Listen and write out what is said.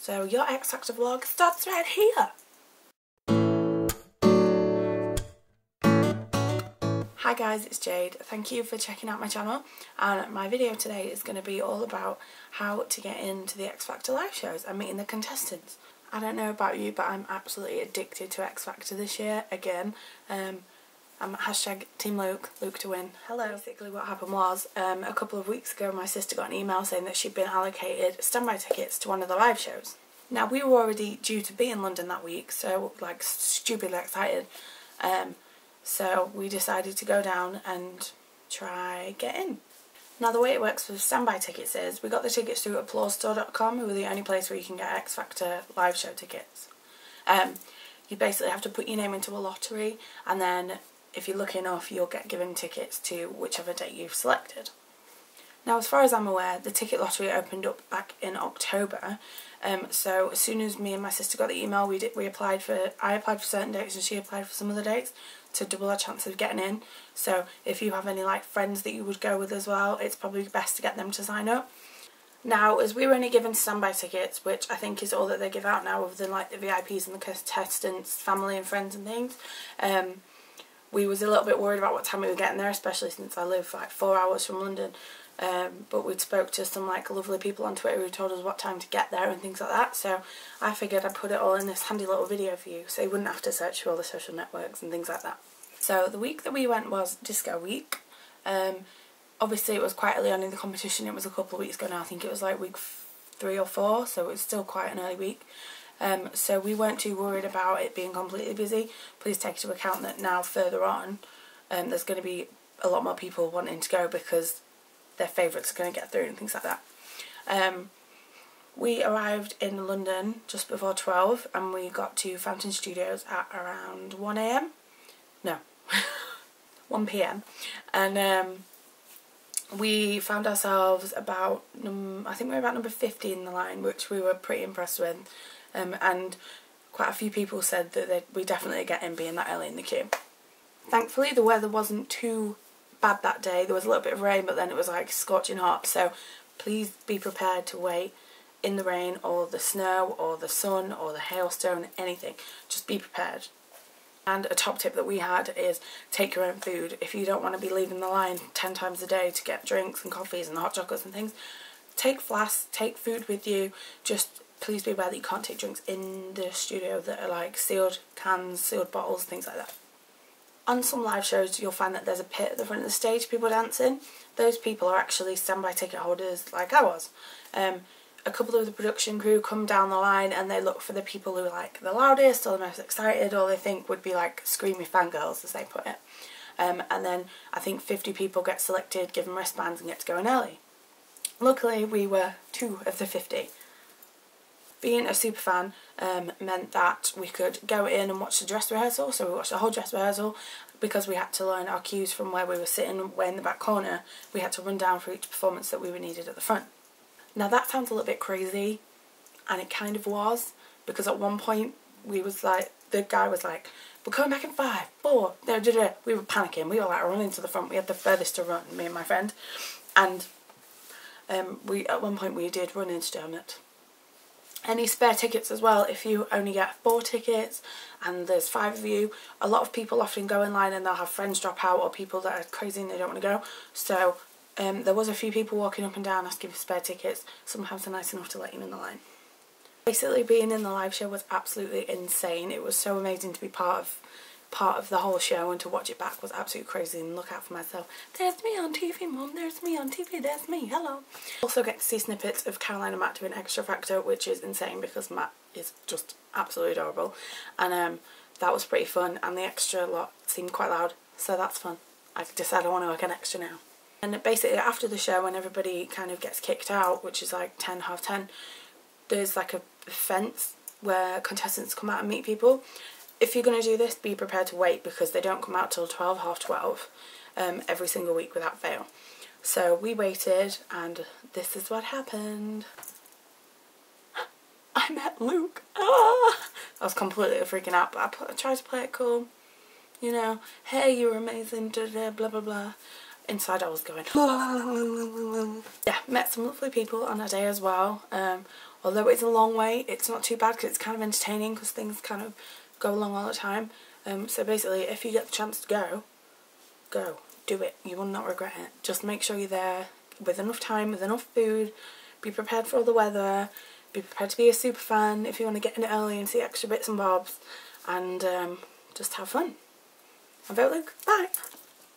So your X Factor vlog starts right here. Hi guys, it's Jade. Thank you for checking out my channel, and my video today is going to be all about how to get into the X Factor live shows and meeting the contestants. I don't know about you, but I'm absolutely addicted to X Factor this year again. I'm hashtag Team Luke, Luke to win. Hello. Basically what happened was, a couple of weeks ago my sister got an email saying that she'd been allocated standby tickets to one of the live shows. Now we were already due to be in London that week, so like stupidly excited. So we decided to go down and try get in. Now the way it works with standby tickets is, we got the tickets through applausestore.com, who were the only place where you can get X Factor live show tickets. You basically have to put your name into a lottery, and then if you're lucky enough you'll get given tickets to whichever date you've selected. Now as far as I'm aware, the ticket lottery opened up back in October, so as soon as me and my sister got the email, I applied for certain dates and she applied for some other dates to double our chance of getting in. So if you have any like friends that you would go with as well, it's probably best to get them to sign up. Now, as we were only given standby tickets, which I think is all that they give out now, other than like the VIPs and the contestants, family and friends and things, we was a little bit worried about what time we were getting there, especially since I live like 4 hours from London. But we'd spoke to some like lovely people on Twitter who told us what time to get there and things like that, so I figured I'd put it all in this handy little video for you so you wouldn't have to search through all the social networks and things like that. So the week that we went was Disco Week. Obviously it was quite early on in the competition, it was a couple of weeks ago now, I think it was like week 3 or 4, so it was still quite an early week. So we weren't too worried about it being completely busy. Please take into account that now further on there's going to be a lot more people wanting to go because their favourites are going to get through and things like that. We arrived in London just before 12 and we got to Fountain Studios at around 1 AM. No, 1 PM. And we found ourselves about, I think we were about number 50 in the line, which we were pretty impressed with. And quite a few people said that we definitely get in being that early in the queue. Thankfully the weather wasn't too bad that day. There was a little bit of rain, but then it was like scorching hot, so please be prepared to wait in the rain or the snow or the sun or the hailstone, anything. Just be prepared. And a top tip that we had is take your own food. If you don't want to be leaving the line 10 times a day to get drinks and coffees and hot chocolates and things, take flasks, take food with you. Just please be aware that you can't take drinks in the studio that are like sealed cans, sealed bottles, things like that. On some live shows you'll find that there's a pit at the front of the stage, people dancing. Those people are actually standby ticket holders like I was. A couple of the production crew come down the line and they look for the people who are like the loudest or the most excited, or they think would be like screamy fangirls, as they put it. And then I think 50 people get selected, given wristbands and get to go in early. Luckily we were 2 of the 50. Being a super fan meant that we could go in and watch the dress rehearsal, so we watched the whole dress rehearsal. Because we had to learn our cues from where we were sitting, way in the back corner, we had to run down for each performance that we were needed at the front. Now that sounds a little bit crazy, and it kind of was, because at one point we was like, the guy was like, we're coming back in 5, 4, we were panicking, we were like running to the front, we had the furthest to run, me and my friend, and at one point we did run into Dermot. Any spare tickets as well, if you only get 4 tickets and there's 5 of you, a lot of people often go in line and they'll have friends drop out or people that are crazy and they don't want to go. So there was a few people walking up and down asking for spare tickets. Sometimes they're nice enough to let you in the line. Basically being in the live show was absolutely insane. It was so amazing to be part of the whole show, and to watch it back was absolutely crazy, and look out for myself. There's me on TV, Mum, there's me on TV, there's me, hello. Also get to see snippets of Caroline and Matt doing Extra Factor, which is insane because Matt is just absolutely adorable, and that was pretty fun, and the extra lot seemed quite loud, so that's fun. I decided I want to work an extra now. And basically after the show, when everybody kind of gets kicked out, which is like 10, half 10, there's like a fence where contestants come out and meet people. If you're going to do this, be prepared to wait, because they don't come out till 12, half 12 every single week without fail. So we waited, and this is what happened. I met Luke. I was completely freaking out, but I tried to play it cool. You know, hey, you're amazing, blah blah blah. inside I was going yeah, met some lovely people on our day as well. Although it's a long way, it's not too bad because it's kind of entertaining because things kind of go along all the time. So basically, if you get the chance to go, do it. You will not regret it. Just make sure you're there with enough time, with enough food, be prepared for all the weather, be prepared to be a super fan if you want to get in early and see extra bits and bobs, and just have fun. And vote Luke. Bye!